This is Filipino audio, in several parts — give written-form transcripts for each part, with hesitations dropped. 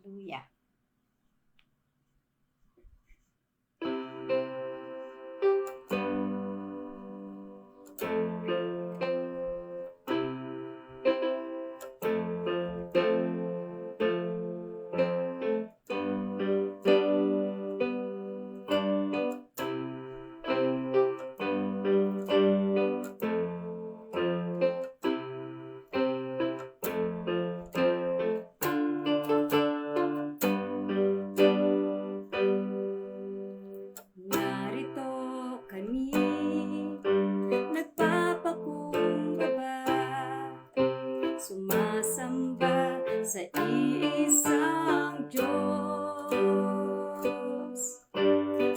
Hallelujah. Narito kami, nagpapakumbaba, sumasamba sa iisang Diyos.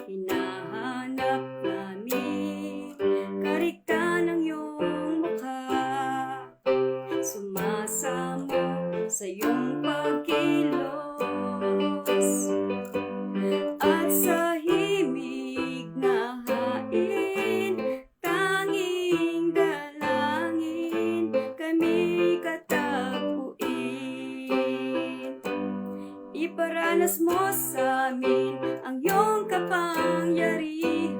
Hinahanap namin karikta ng iyong mukha, sumasamo sa iyong pagkilos. At sa himig na hain, tanging dalangin, kami katagpuin. Iparanas mo sa amin ang iyong kapangyarihan.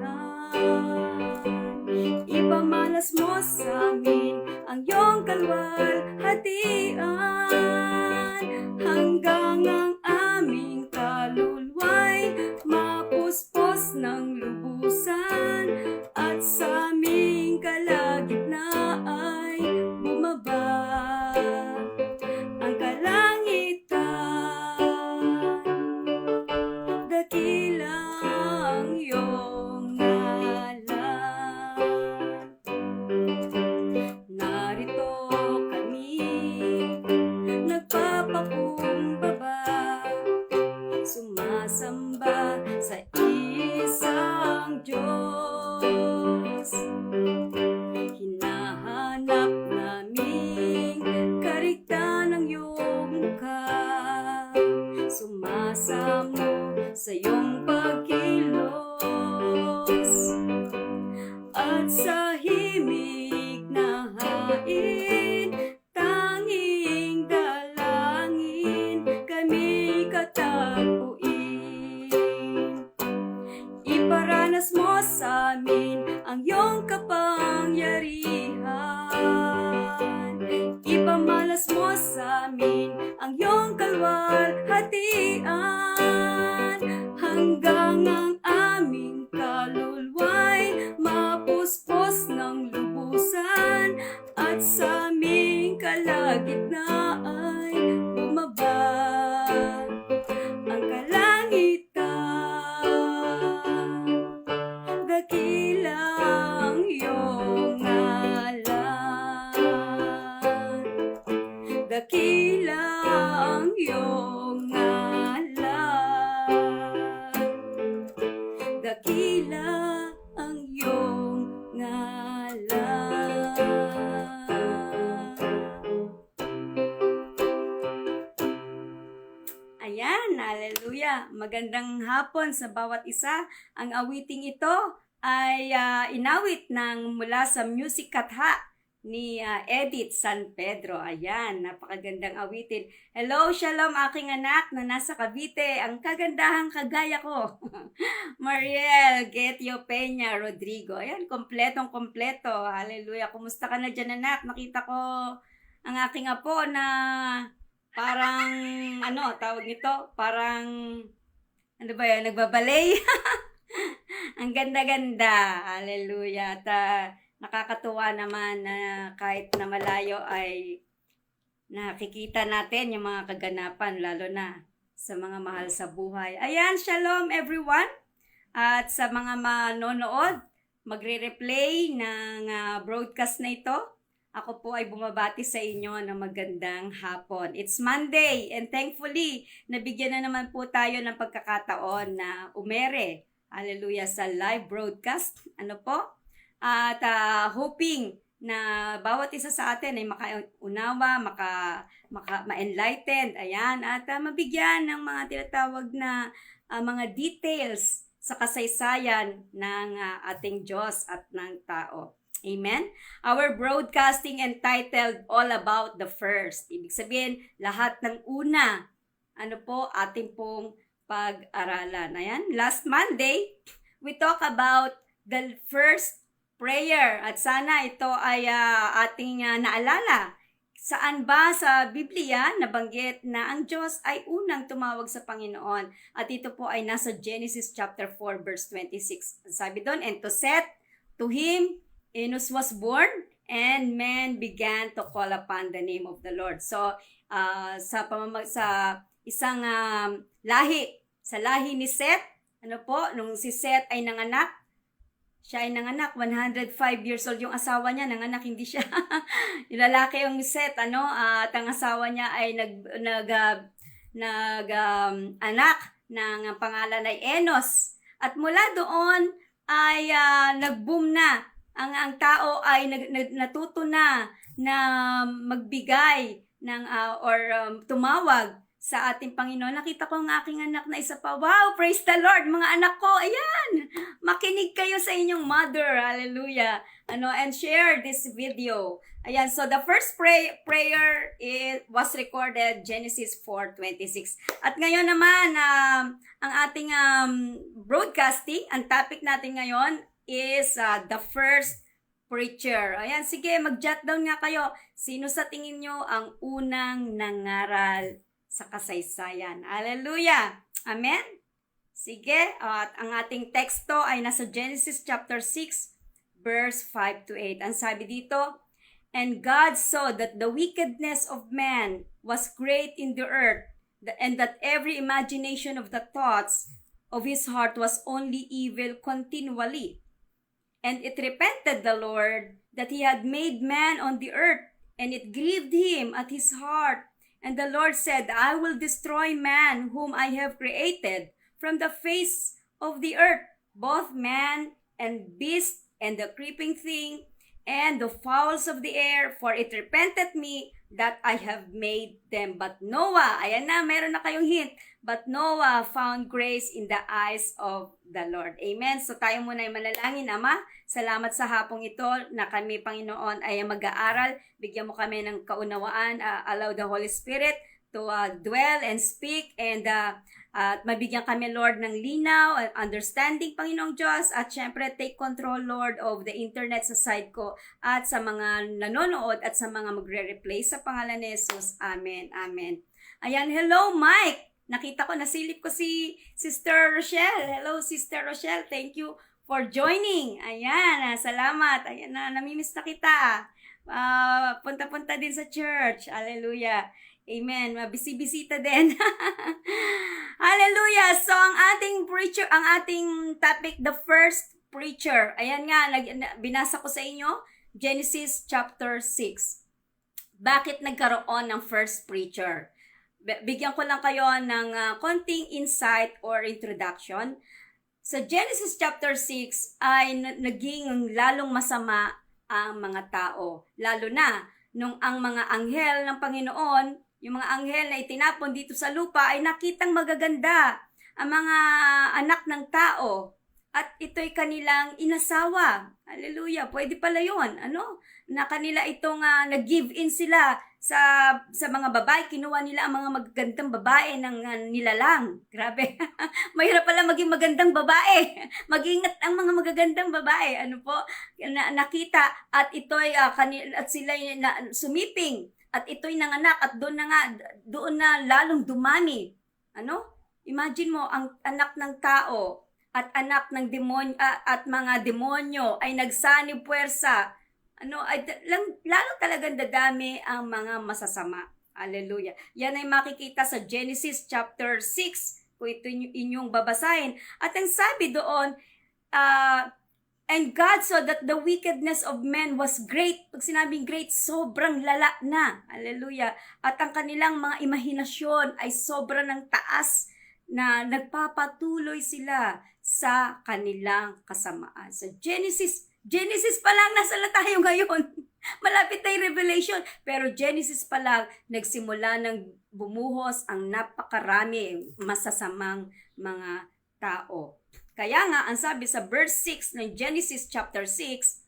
Ipamalas mo sa amin ang iyong kalwalhatian, hanggang ang aming kaluluwa'y mapuspos ng lubusan, at sa aming kalagitnaan ay bumaba ang kalangitan. Dakilang iyong ngalan. Narito kami, nagpapakumbaba, sumasamba sa isang Diyos. Hinahanap naming karikta ng iyong mukha, sumasamo sa iyong pagkilos. At sa himig na hain, tanging dalangin, kami katagpuin. Iparanas mo sa amin ang iyong kapangyarihan. Ipamalas mo sa amin ang iyong kalwalhatian, hanggang ang aming kaluluwa'y mapuspos ng lubusan, at sa aming kalagitnaan ay bumaba ang kalangitan. Dakilang iyong ngalan. Dakilang iyong ngalan. Dakila ang iyong ngalan. Ayan, hallelujah. Magandang hapon sa bawat isa. Ang awiting ito ay inawit ng mula sa Music Katha ni Edith San Pedro. Ayan, napakagandang awitin. Hello, shalom aking anak na nasa Cavite, ang kagandahang kagaya ko. Mariel Getio Peña Rodrigo. Ayan, kompletong-kompleto. Hallelujah. Kumusta ka na dyan, anak? Nakita ko ang aking apo na parang, tawag nito? Parang, nagbabalay? Ang ganda-ganda. Hallelujah. At nakakatuwa naman na kahit na malayo ay nakikita natin yung mga kaganapan, lalo na sa mga mahal sa buhay. Ayan, shalom everyone. At sa mga manonood, magre-replay ng broadcast na ito, ako po ay bumabati sa inyo ng magandang hapon. It's Monday and thankfully, nabigyan na naman po tayo ng pagkakataon na umere. Hallelujah, sa live broadcast. At hoping na bawat isa sa atin ay makaunawa, ma-enlightened, ayan, at mabigyan ng mga tinatawag na mga details sa kasaysayan ng ating Diyos at ng tao. Amen? Our broadcasting entitled All About the First. Ibig sabihin, lahat ng una ano po, ating pong pag-aralan. Ayan, last Monday, we talk about the first prayer. At sana ito ay ating naalala. Saan ba sa Biblia nabanggit na ang Diyos ay unang tumawag sa Panginoon? At ito po ay nasa Genesis chapter 4 verse 26. Sabi doon, and to Seth, to him, Enos was born, and men began to call upon the name of the Lord. So, sa isang sa lahi ni Seth, ano po, nung si Seth ay nanganak, siya ay nanganak, 105 years old yung asawa niya, nanganak, hindi siya. Yung lalaki yung Seth, at ang asawa niya ay anak ng pangalan ay Enos. At mula doon ay nag-boom na. Ang tao ay natuto na magbigay ng tumawag sa ating Panginoon. Nakita ko ang aking anak na isa pa. Wow, praise the Lord, mga anak ko. Ayan, makinig kayo sa inyong mother. Hallelujah. And share this video. Ayan, so the first prayer was recorded Genesis 4:26. At ngayon naman, ang ating broadcasting, ang topic natin ngayon is the first preacher. Ayan, sige, mag-jot down nga kayo. Sino sa tingin nyo ang unang nangaral sa kasaysayan? Hallelujah! Amen? Sige, at ang ating teksto ay nasa Genesis chapter 6, verse 5 to 8. Ang sabi dito, and God saw that the wickedness of man was great in the earth, and that every imagination of the thoughts of his heart was only evil continually. And it repented the Lord that he had made man on the earth, and it grieved him at his heart. And the Lord said, I will destroy man whom I have created from the face of the earth, both man and beast, and the creeping thing, and the fowls of the air, for it repented me that I have made them. But Noah, ayan na, meron na kayong hint, but Noah found grace in the eyes of the Lord. Amen. So tayo muna ay manalangin. Ama, salamat sa hapong ito na kami, Panginoon, ay mag-aaral. Bigyan mo kami ng kaunawaan. Allow the Holy Spirit to dwell and speak, and mabigyan kami, Lord, ng linaw, understanding, Panginoong Diyos, at syempre take control, Lord, of the internet sa side ko at sa mga nanonood at sa mga magre-replay sa pangalan ni Jesus. Amen. Amen. Ayan, hello, Mike. Nakita ko, nasilip ko si Sister Rochelle. Hello, Sister Rochelle. Thank you for joining. Ayan, salamat. Ayan, namimiss na kita. Punta-punta din sa church. Hallelujah. Amen. Mabisi-bisita din. Hallelujah. So, ang ating topic, the first preacher. Ayan nga, binasa ko sa inyo, Genesis chapter 6. Bakit nagkaroon ng first preacher? Bigyan ko lang kayo ng konting insight or introduction. Sa Genesis chapter 6 ay naging lalong masama ang mga tao. Lalo na nung ang mga anghel ng Panginoon, yung mga anghel na itinapon dito sa lupa ay nakitang magaganda ang mga anak ng tao. At ito'y kanilang inasawa. Hallelujah. Pwede pala yun. Na kanila itong nag-give in sila sa mga babae. Kinuha nila ang mga magagandang babae ng nilalang. Grabe. Mahirap pala maging magandang babae. Mag-ingat ang mga magagandang babae. Nakita. At ito'y at sila'y sumiping. At ito'y nanganak. At doon na lalong dumami. Imagine mo, ang anak ng tao at anak ng demonyo at mga demonyo ay nagsanib puwersa. Lalo talagang dadami ang mga masasama. Hallelujah. Yan ay makikita sa Genesis chapter 6, kung ito inyong babasahin. At ang sabi doon, and God saw that the wickedness of men was great. Pag sinabing great, sobrang lala na. Hallelujah. At ang kanilang mga imahinasyon ay sobrang ng taas, na nagpapatuloy sila sa kanilang kasamaan. Sa Genesis pa lang, nasa na tayo ngayon. Malapit na yung Revelation. Pero Genesis pa lang, nagsimula ng bumuhos ang napakarami masasamang mga tao. Kaya nga, ang sabi sa verse 6 ng Genesis chapter 6,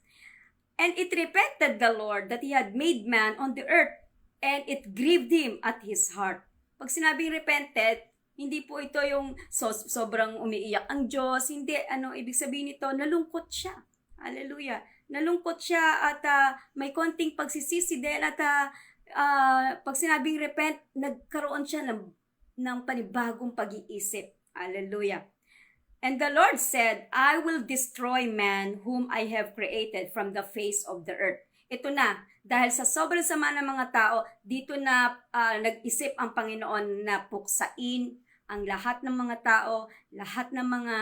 and it repented the Lord that he had made man on the earth, and it grieved him at his heart. Pag sinabing repented, hindi po ito yung sobrang umiiyak ang Diyos. Hindi, ibig sabihin nito, nalungkot siya. Hallelujah. Nalungkot siya at may konting pagsisisi din at pag sinabing repent, nagkaroon siya ng panibagong pag-iisip. Hallelujah. And the Lord said, I will destroy man whom I have created from the face of the earth. Ito na, dahil sa sobrang sama ng mga tao, dito na nag-isip ang Panginoon na puksain ang lahat ng mga tao, lahat ng mga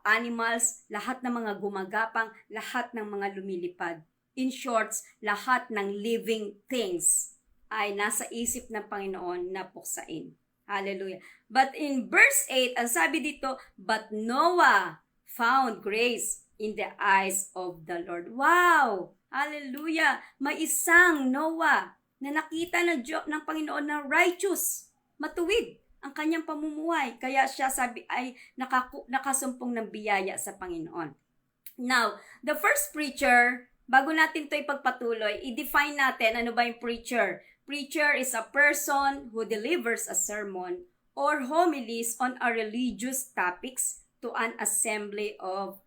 animals, lahat ng mga gumagapang, lahat ng mga lumilipad. In short, lahat ng living things ay nasa isip ng Panginoon na puksain. Hallelujah. But in verse 8, ang sabi dito, but Noah found grace in the eyes of the Lord. Wow! Hallelujah! May isang Noah na nakita ng Panginoon na righteous, matuwid ang kanyang pamumuhay. Kaya siya ay nakasumpong ng biyaya sa Panginoon. Now, the first preacher, bago natin ito ipagpatuloy, i-define natin ano ba yung preacher. Preacher is a person who delivers a sermon or homilies on a religious topics to an assembly of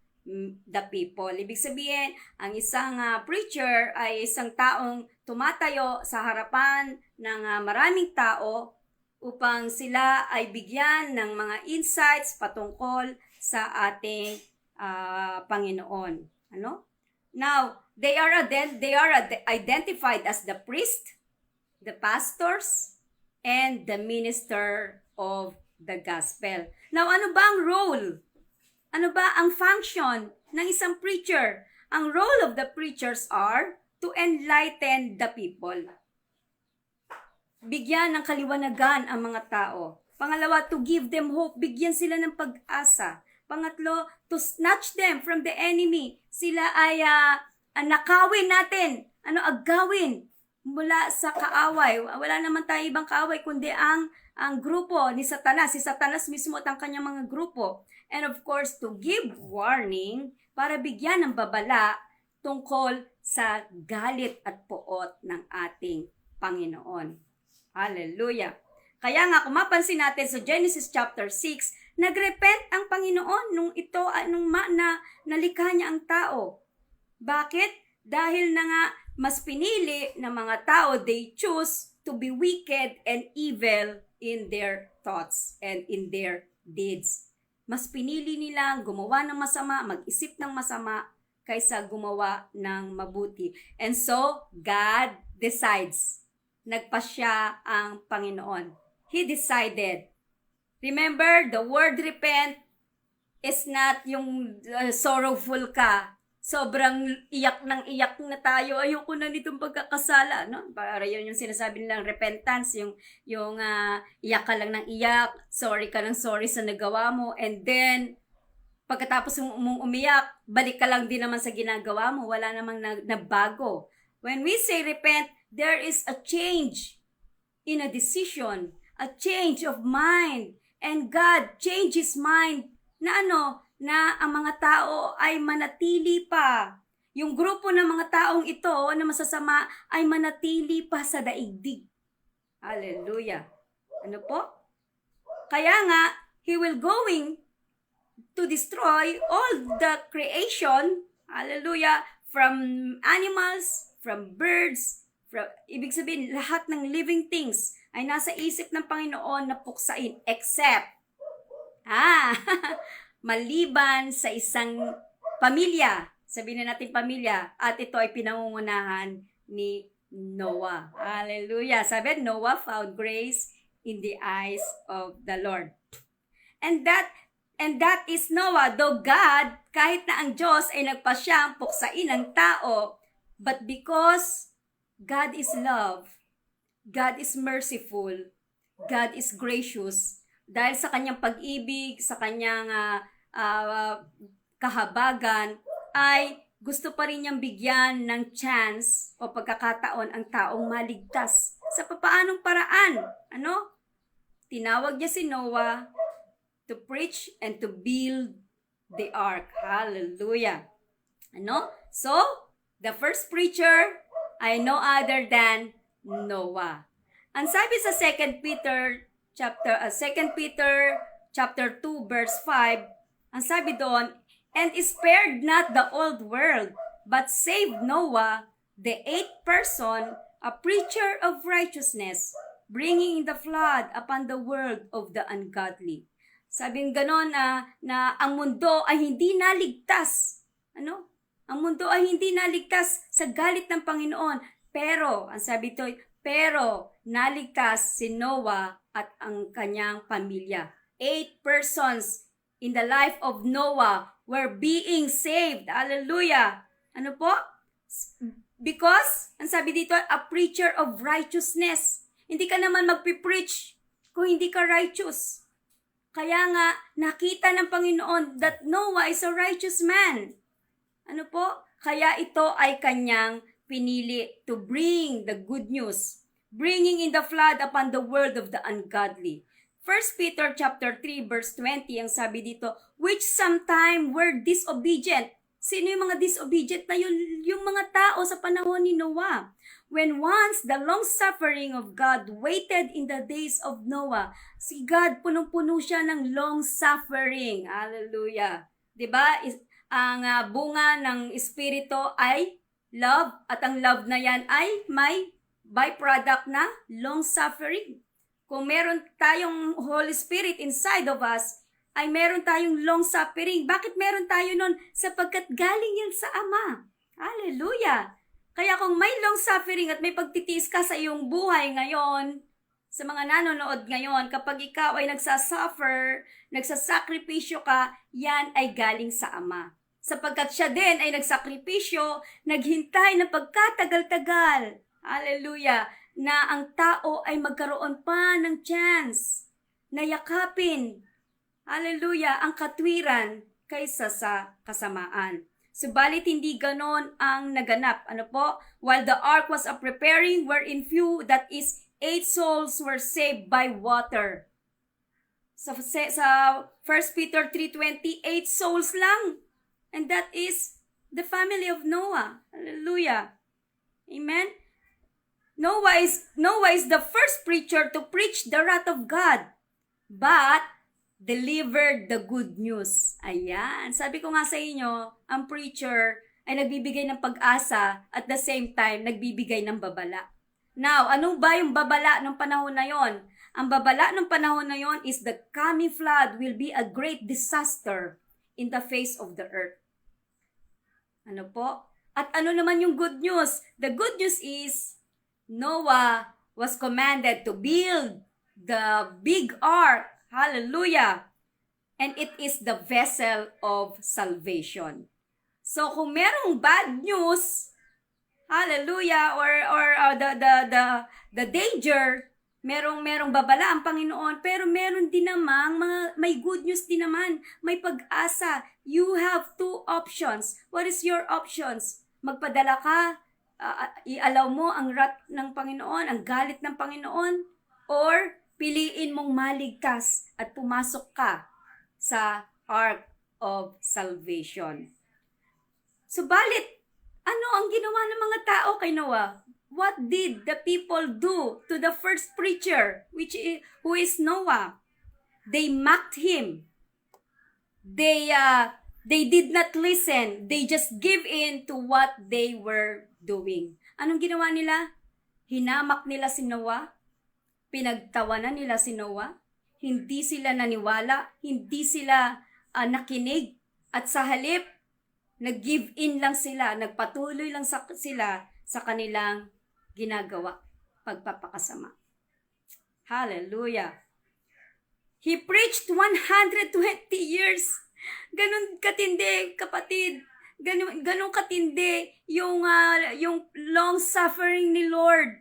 the people. Ibig sabihin, ang isang preacher ay isang taong tumatayo sa harapan ng maraming tao upang sila ay bigyan ng mga insights patungkol sa ating Panginoon. Now, they are identified as the priest, the pastors, and the minister of the gospel. Now, ano ba ang role? Ano ba ang function ng isang preacher? Ang role of the preachers are to enlighten the people. Bigyan ng kaliwanagan ang mga tao. Pangalawa, to give them hope. Bigyan sila ng pag-asa. Pangatlo, to snatch them from the enemy. Sila ay nakawin natin. Agawin mula sa kaaway. Wala naman tayo ibang kaaway kundi ang grupo ni Satanas. Si Satanas mismo at ang kanyang mga grupo. And of course, to give warning para bigyan ng babala tungkol sa galit at puot ng ating Panginoon. Hallelujah. Kaya nga, kung mapansin natin sa Genesis chapter 6, nagrepent ang Panginoon nung nalikha niya ang tao. Bakit? Dahil na nga, mas pinili ng mga tao, they choose to be wicked and evil in their thoughts and in their deeds. Mas pinili nilang gumawa ng masama, mag-isip ng masama, kaysa gumawa ng mabuti. And so, God decides. Nagpasya ang Panginoon. He decided. Remember, the word repent is not yung sorrowful ka. Sobrang iyak na tayo. Ayoko na nitong pagkakasala, no? Para yun yung sinasabi nilang repentance, yung iyak ka lang ng iyak, sorry ka ng sorry sa nagawa mo, and then pagkatapos mong umiyak, balik ka lang din naman sa ginagawa mo, wala namang nabago. When we say repent, there is a change in a decision, a change of mind, and God changed His mind na na ang mga tao ay manatili pa. Yung grupo ng mga taong ito na masasama ay manatili pa sa daigdig. Hallelujah. Ano po? Kaya nga, He will going to destroy all the creation, hallelujah, from animals, from birds, ibig sabihin, lahat ng living things ay nasa isip ng Panginoon na puksain, except, maliban sa isang pamilya, sabihin na natin pamilya, at ito ay pinangungunahan ni Noah. Hallelujah. Sabi, Noah found grace in the eyes of the Lord. And that is Noah, though God, kahit na ang Diyos ay nagpasyang puksain ang tao, but because God is love, God is merciful, God is gracious, dahil sa kanyang pag-ibig, sa kanyang kahabagan, ay gusto pa rin niyang bigyan ng chance o pagkakataon ang taong maligtas. Sa papaanong paraan? Tinawag niya si Noah to preach and to build the ark. Hallelujah. So, the first preacher ay no other than Noah. Ang sabi sa 2 Peter chapter 2 verse 5, ang sabi doon, and spared not the old world, but saved Noah, the eighth person, a preacher of righteousness, bringing the flood upon the world of the ungodly. Sabing ganon na ang mundo ay hindi naligtas. Ano? Ang mundo ay hindi naligtas sa galit ng Panginoon. Pero, ang sabi ito, pero naligtas si Noah at ang kanyang pamilya. 8 persons in the life of Noah were being saved. Hallelujah! Ano po? Because, ang sabi dito, a preacher of righteousness. Hindi ka naman magpipreach kung hindi ka righteous. Kaya nga, nakita ng Panginoon that Noah is a righteous man. Ano po? Kaya ito ay kanyang pinili to bring the good news, bringing in the flood upon the world of the ungodly. 1 Peter chapter 3 verse 20, ang sabi dito, which sometime were disobedient. Sino yung mga disobedient na yun? Yung mga tao sa panahon ni Noah. When once the long suffering of God waited in the days of Noah. Si God, punong-puno siya ng long suffering. Hallelujah. Diba? Ang bunga ng Espiritu ay love, at ang love na yan ay may byproduct na long suffering. Kung meron tayong Holy Spirit inside of us, ay meron tayong long suffering. Bakit meron tayo nun? Sapagkat galing yan sa Ama. Hallelujah! Kaya kung may long suffering at may pagtitiis ka sa iyong buhay ngayon, sa mga nanonood ngayon, kapag ikaw ay nagsasuffer, nagsasakripisyo ka, yan ay galing sa Ama. Sapagkat siya din ay nagsakripisyo, naghintay ng pagkatagal-tagal. Hallelujah! Na ang tao ay magkaroon pa ng chance na yakapin, hallelujah, ang katwiran kaysa sa kasamaan. Subalit hindi ganon ang naganap. Ano po? While the ark was a preparing, wherein few, that is, 8 souls were saved by water. Sa 1 Peter 3:20, 8 souls lang. And that is the family of Noah. Hallelujah. Amen? Noah is the first preacher to preach the wrath of God, but delivered the good news. Ayan. Sabi ko nga sa inyo, ang preacher ay nagbibigay ng pag-asa at the same time, nagbibigay ng babala. Now, ano ba yung babala ng panahon na yon? Ang babala ng panahon na yon is the coming flood will be a great disaster in the face of the earth. Ano po? At ano naman yung good news? The good news is, Noah was commanded to build the big ark. Hallelujah! And it is the vessel of salvation. So kung merong bad news, hallelujah, or the danger, merong babala ang Panginoon, pero meron din namang may good news din naman, may pag-asa. You have 2 options. What is your options? Magpadala ka, ialaw mo ang wrath ng Panginoon, ang galit ng Panginoon, or piliin mong maligtas at pumasok ka sa ark of salvation. Subalit, ano ang ginawa ng mga tao kay Noah? What did the people do to the first preacher, who is Noah? They mocked him. They did not listen. They just give in to what they were doing. Anong ginawa nila? Hinamak nila si Noah. Pinagtawanan nila si Noah. Hindi sila naniwala. Hindi sila nakinig. At sa halip, nag-give in lang sila. Nagpatuloy lang sila sa kanilang ginagawa. Pagpapakasama. Hallelujah. He preached 120 years. Ganun katindi, kapatid. Ganun katindi yung long suffering ni Lord.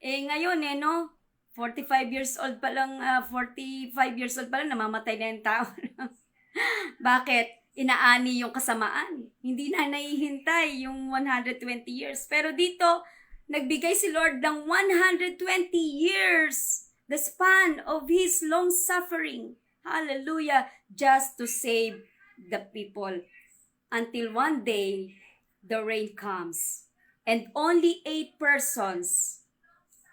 Ngayon no? 45 years old pa lang, namamatay na yung tao. Bakit? Inaani yung kasamaan. Hindi na nahihintay yung 120 years. Pero dito, nagbigay si Lord ng 120 years. The span of His long suffering. Hallelujah. Just to save the people. Until one day, the rain comes. And only 8 persons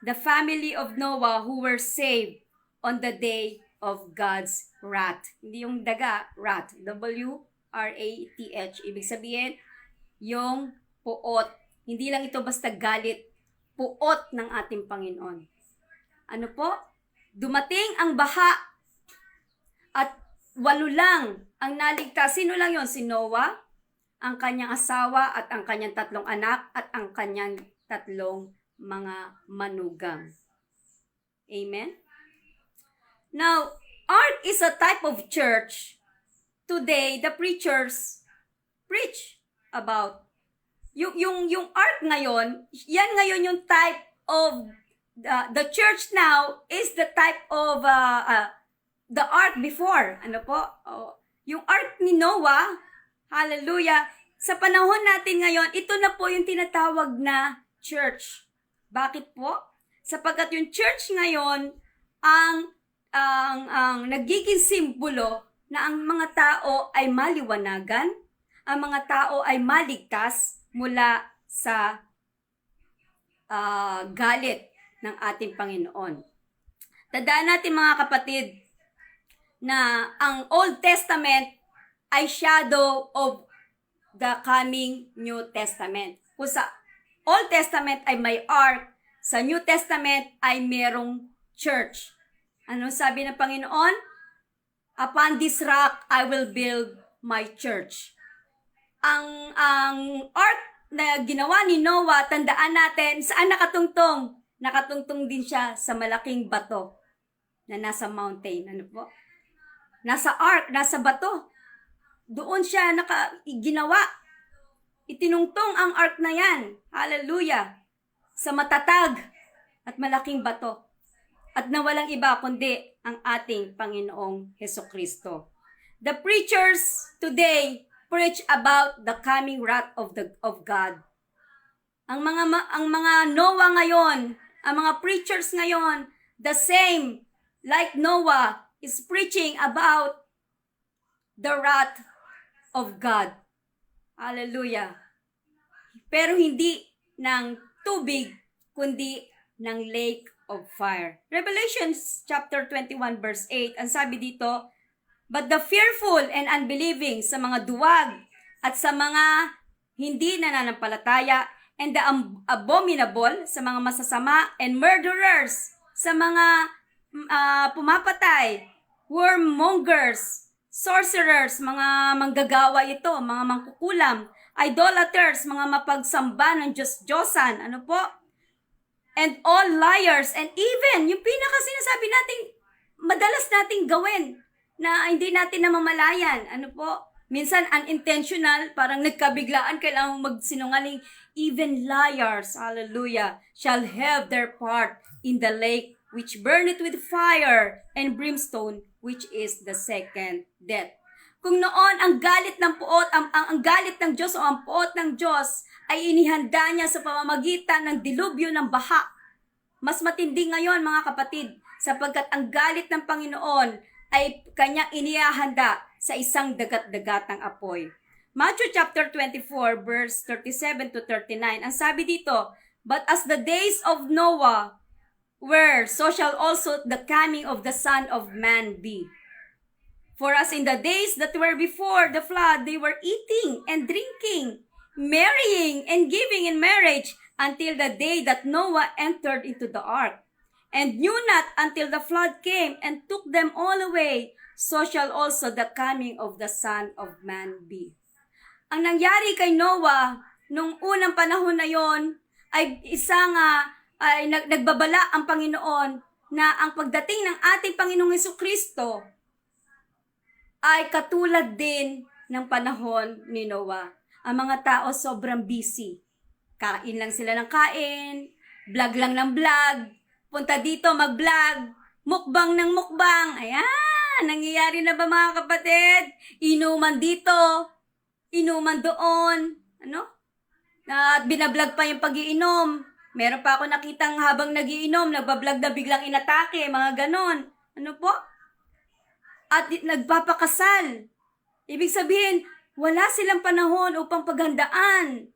the family of Noah who were saved on the day of God's wrath. Hindi yung daga, wrath. W-R-A-T-H. Ibig sabihin, yung puot. Hindi lang ito basta galit. Puot ng ating Panginoon. Ano po? Dumating ang baha at 8 lang ang naligtas. Sino lang yon? Si Noah, ang kanyang asawa at ang kanyang 3 anak at ang kanyang 3 mga manugang. Amen? Now, ark is a type of church. Today, the preachers preach about. Yung ark ngayon, yan ngayon yung type of the church now is the type of the ark before. Ano po? Yung ark ni Noah, hallelujah, sa panahon natin ngayon, ito na po yung tinatawag na church. Bakit po? Sapagkat yung church ngayon ang nagiging simbolo na ang mga tao ay maliwanagan, ang mga tao ay maligtas mula sa galit ng ating Panginoon. Tandaan natin mga kapatid na ang Old Testament ay shadow of the coming New Testament. Kung sa Old Testament ay may ark, sa New Testament ay merong church. Ano sabi ng Panginoon? Upon this rock I will build my church. Ang ark na ginawa ni Noah, tandaan natin, saan nakatungtong? Nakatungtong din siya sa malaking bato na nasa mountain. Ano po? Nasa ark, nasa bato. Doon siya ginawa. Itinungtong ang ark na yan. Hallelujah. Sa matatag at malaking bato. At na walang iba kundi ang ating Panginoong Hesukristo. The preachers today preach about the coming wrath of God. Ang mga Noah ngayon, ang mga preachers ngayon, the same like Noah is preaching about the wrath of God. Hallelujah. Pero hindi ng tubig, kundi ng lake of fire. Revelation chapter 21 verse 8, ang sabi dito, but the fearful and unbelieving, sa mga duwag at sa mga hindi nananampalataya, and the abominable, sa mga masasama, and murderers, sa mga pumapatay, warmongers, sorcerers, mga manggagawa ito, mga mangkukulam, idolaters, mga mapagsamba ng Diyos-Diyosan, ano po? And all liars, and even, yung pinaka-sinasabi nating, madalas nating gawin, na hindi natin namamalayan. Ano po? Minsan unintentional, parang nagkabiglaan, kailangan magsinungaling. Even liars, hallelujah, shall have their part in the lake which burneth with fire and brimstone, which is the second death. Kung noon ang galit ng puot, ang galit ng Diyos o ang puot ng Diyos ay inihanda niya sa pamamagitan ng dilubyo ng baha. Mas matindi ngayon mga kapatid, sapagkat ang galit ng Panginoon ay kanyang inihahanda sa isang dagat-dagatang apoy. Matthew chapter 24 verse 37 to 39. Ang sabi dito, but as the days of Noah were, so shall also the coming of the Son of Man be. For as in the days that were before the flood, they were eating and drinking, marrying and giving in marriage until the day that Noah entered into the ark, and knew not until the flood came and took them all away, so shall also the coming of the Son of Man be. Ang nangyari kay Noah nung unang panahon na yon ay nagbabala ang Panginoon na ang pagdating ng ating Panginoong Hesukristo ay katulad din ng panahon ni Noah. Ang mga tao sobrang busy. Kain lang sila ng kain, vlog lang ng vlog, punta dito mag-vlog, mukbang ng mukbang. Ayan, nangyayari na ba mga kapatid? Inuman dito, inuman doon, ano? At binablog pa yung pag-iinom. Meron pa ako nakitang habang nagiinom, nagbablog na biglang inatake, mga ganon. Ano po? At nagpapakasal. Ibig sabihin, wala silang panahon upang paghandaan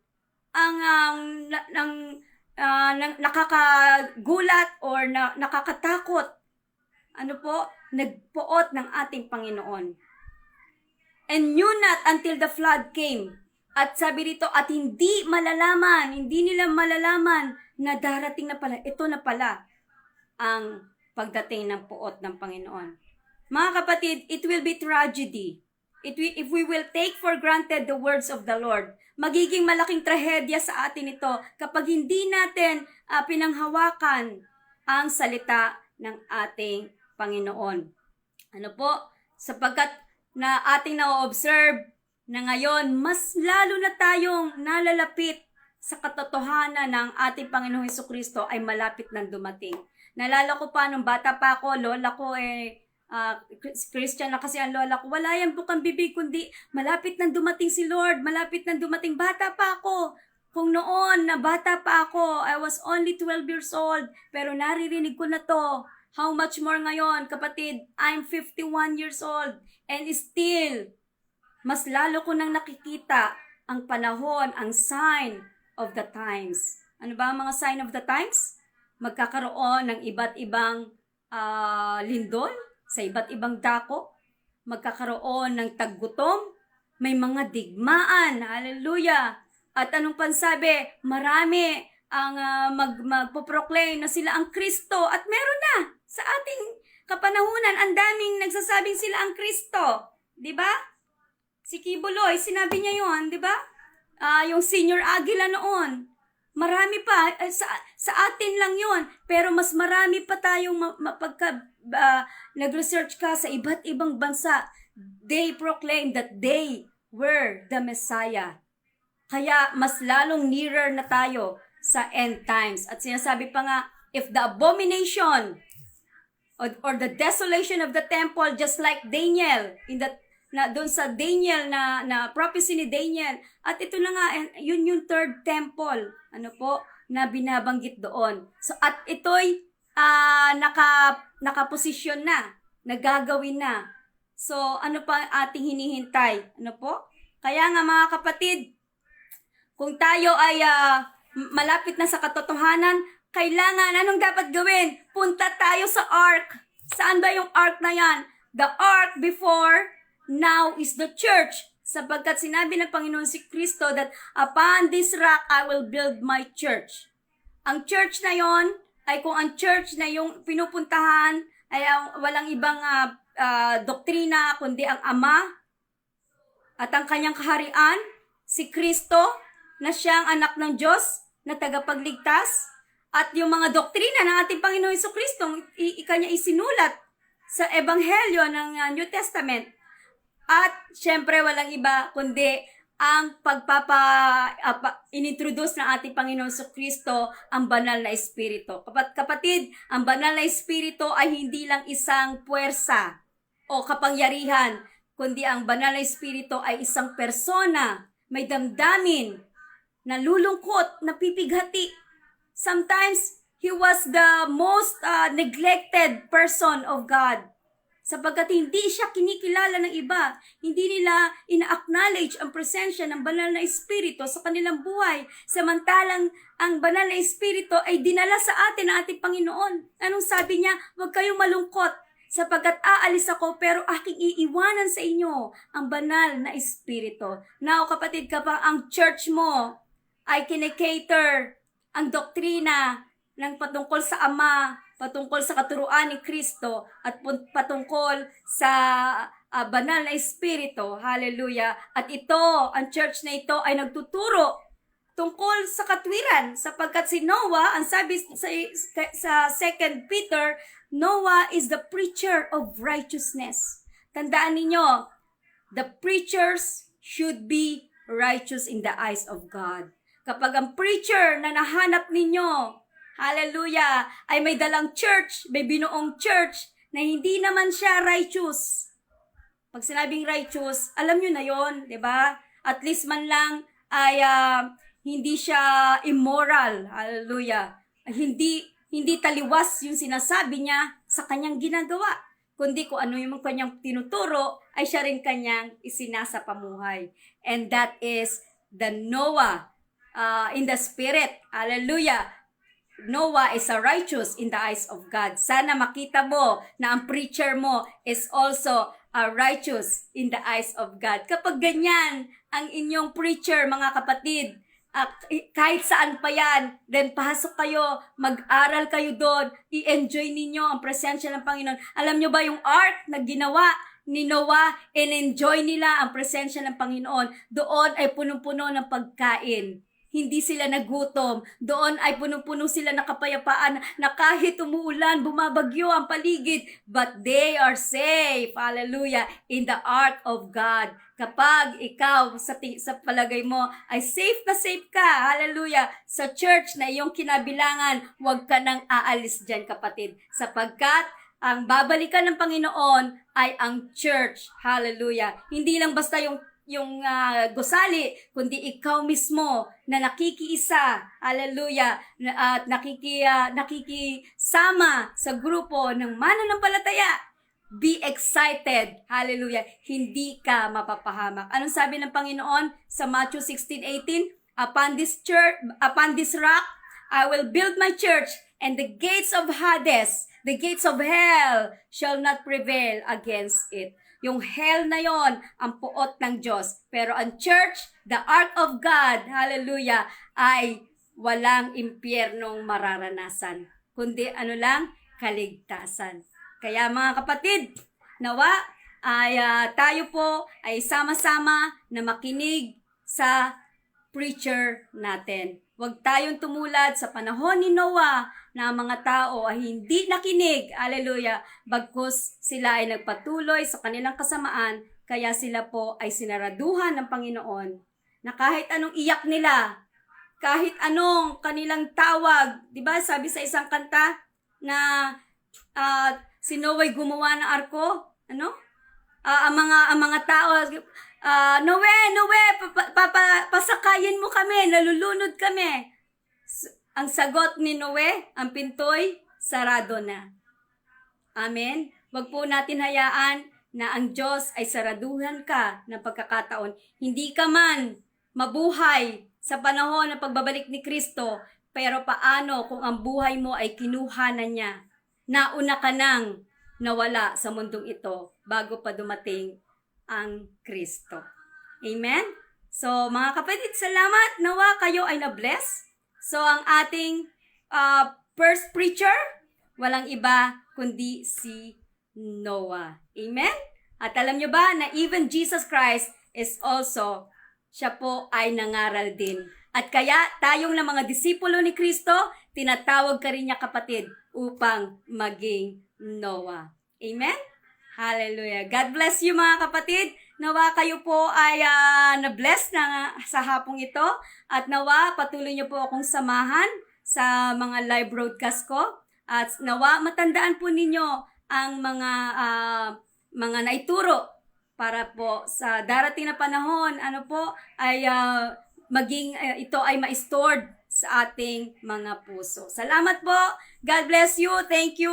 nakakagulat or nakakatakot. Ano po? Nagpuot ng ating Panginoon. And knew not until the flood came. At sabi dito, at hindi nila malalaman na darating na pala, ito na pala ang pagdating ng puot ng Panginoon. Mga kapatid, it will be tragedy. If we will take for granted the words of the Lord, magiging malaking trahedya sa atin ito kapag hindi natin pinanghawakan ang salita ng ating Panginoon. Ano po? Sapagkat na ating na-observe na ngayon, mas lalo na tayong nalalapit sa katotohanan ng ating Panginoong Hesukristo ay malapit nang dumating. Nalala ko pa nung bata pa ako, lola ko Christian na kasi ang lola ko, wala yan bukang bibig kundi malapit nang dumating si Lord, malapit nang dumating. Bata pa ako. Kung noon na bata pa ako, I was only 12 years old, pero naririnig ko na to. How much more ngayon, kapatid? I'm 51 years old and still, mas lalo ko nang nakikita ang panahon, ang sign of the times. Ano ba ang mga sign of the times? Magkakaroon ng iba't ibang lindol sa iba't ibang dako. Magkakaroon ng taggutom. May mga digmaan. Hallelujah! At anong pansabi? Marami ang magpo-proclaim na sila ang Kristo. At meron na sa ating kapanahunan, ang daming nagsasabing sila ang Kristo. Diba? Si Kibuloy, sinabi niya yon, diba? Yung Senior Aguila noon. Marami pa, sa atin lang yon, pero mas marami pa tayong nag-research ka sa iba't ibang bansa. They proclaimed that they were the Messiah. Kaya mas lalong nearer na tayo sa end times. At sinasabi pa nga, if the abomination or the desolation of the temple, just like Daniel, doon sa Daniel na prophecy ni Daniel, at ito na nga, yun yung third temple, na binabanggit doon. So, at ito'y nakaposisyon na, nagagawin na. So, ano pa ating hinihintay? Kaya nga mga kapatid, kung tayo ay malapit na sa katotohanan, kailangan, anong dapat gawin? Punta tayo sa ark. Saan ba yung ark na yan? The ark before, now is the church. Sapagkat sinabi ng Panginoon si Kristo that upon this rock I will build my church. Ang church na yon ay kung ang church na yung pinupuntahan ay walang ibang doktrina kundi ang Ama at ang kanyang kaharian, si Kristo na siyang anak ng Diyos na tagapagligtas, at yung mga doktrina ng ating Panginoon Hesukristo, kanya isinulat sa Ebanghelyo ng New Testament. At syempre walang iba kundi ang inintroduce ng ating Panginoon Hesukristo, ang banal na Espiritu. Kapatid, ang banal na Espiritu ay hindi lang isang puwersa o kapangyarihan, kundi ang banal na Espiritu ay isang persona, may damdamin, nalulungkot, napipighati. Sometimes, he was the most neglected person of God. Sapagkat hindi siya kinikilala ng iba, hindi nila ina-acknowledge ang presensya ng banal na Espiritu sa kanilang buhay. Samantalang ang banal na Espiritu ay dinala sa atin ng ating Panginoon. Anong sabi niya? Huwag kayong malungkot, sapagkat aalis ako pero aking iiwanan sa inyo ang banal na Espiritu. Now kapatid, kapag ang church mo ay kinikater ang doktrina ng patungkol sa Ama, patungkol sa katuruan ni Kristo, at patungkol sa banal na Espiritu. Hallelujah. At ito, ang church na ito ay nagtuturo tungkol sa katwiran, sapagkat si Noah, ang sabi sa 2 Peter, Noah is the preacher of righteousness. Tandaan ninyo, the preachers should be righteous in the eyes of God. Kapag ang preacher na nahanap ninyo, hallelujah, ay may dalang church, may binuong church, na hindi naman siya righteous. Pag sinabing righteous, alam nyo na yon, di ba? At least man lang ay hindi siya immoral, hallelujah. Hindi taliwas yung sinasabi niya sa kanyang ginagawa, kundi kung ano yung kanyang tinuturo, ay siya rin kanyang isinasa pamuhay. And that is the Noah, in the spirit. Hallelujah. Noah is a righteous in the eyes of God. Sana makita mo na ang preacher mo is also a righteous in the eyes of God. Kapag ganyan ang inyong preacher, mga kapatid, kahit saan pa yan, then pasok kayo, mag-aral kayo doon, i-enjoy ninyo ang presensya ng Panginoon. Alam nyo ba yung ark na ginawa ni Noah, in-enjoy nila ang presensya ng Panginoon. Doon ay punong-puno ng pagkain. Hindi sila nagutom. Doon ay punong-puno sila ng kapayapaan na kahit umuulan, bumabagyo ang paligid, but they are safe. Hallelujah. In the ark of God. Kapag ikaw sa palagay mo ay safe na safe ka, hallelujah, sa church na iyong kinabilangan, huwag ka nang aalis dyan, kapatid. Sapagkat ang babalikan ng Panginoon ay ang church. Hallelujah. Hindi lang basta yung gusali, kundi ikaw mismo na nakikiisa, hallelujah, at nakikisama sa grupo ng mananampalataya. Be excited, hallelujah, hindi ka mapapahamak. Anong sabi ng Panginoon sa Matthew 16:18? Upon this rock, I will build my church, and the gates of Hades, the gates of hell, shall not prevail against it. Yung hell na yon, ang puot ng Diyos. Pero ang church, the ark of God, hallelujah, ay walang impyernong mararanasan. Kundi ano lang? Kaligtasan. Kaya mga kapatid, nawa ay tayo po ay sama-sama na makinig sa preacher natin. Huwag tayong tumulad sa panahon ni Noah na ang mga tao ay hindi nakinig, hallelujah, bagkus sila ay nagpatuloy sa kanilang kasamaan, kaya sila po ay sinaraduhan ng Panginoon na kahit anong iyak nila, kahit anong kanilang tawag, di ba sabi sa isang kanta na si Noah ay gumawa ng arko, ang mga tao, Noe, pasakayin mo kami, nalulunod kami. Ang sagot ni Noe, ang pinto'y sarado na. Amen? Wag po natin hayaan na ang Diyos ay saraduhan ka ng pagkakataon. Hindi ka man mabuhay sa panahon ng pagbabalik ni Kristo, pero paano kung ang buhay mo ay kinuha na niya? Nauna ka nang nawala sa mundong ito bago pa dumating ang Kristo. Amen? So, mga kapatid, salamat. Nawa kayo ay na-bless. So, ang ating first preacher, walang iba kundi si Noah. Amen? At alam nyo ba na even Jesus Christ is also, siya po ay nangaral din. At kaya tayong na mga disipulo ni Kristo, tinatawag ka rin niya kapatid upang maging Noah. Amen? Hallelujah. God bless you mga kapatid. Nawa kayo po ay na-bless na sa hapong ito. At nawa patuloy niyo po akong samahan sa mga live broadcast ko. At nawa matandaan po ninyo ang mga naituro para po sa darating na panahon, ay maging ito ay ma-stored sa ating mga puso. Salamat po. God bless you. Thank you.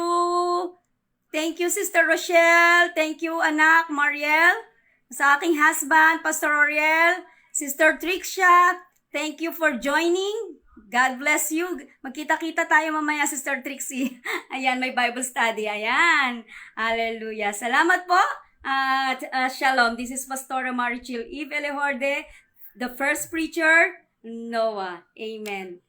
Thank you, Sister Rochelle. Thank you, anak, Mariel. Sa aking husband, Pastor Oriel. Sister Trixia, thank you for joining. God bless you. Magkita-kita tayo mamaya, Sister Trixie. Ayan, may Bible study. Ayan. Hallelujah. Salamat po. At shalom. This is Pastora Marichil Eve Elehorde, the first preacher, Noah. Amen.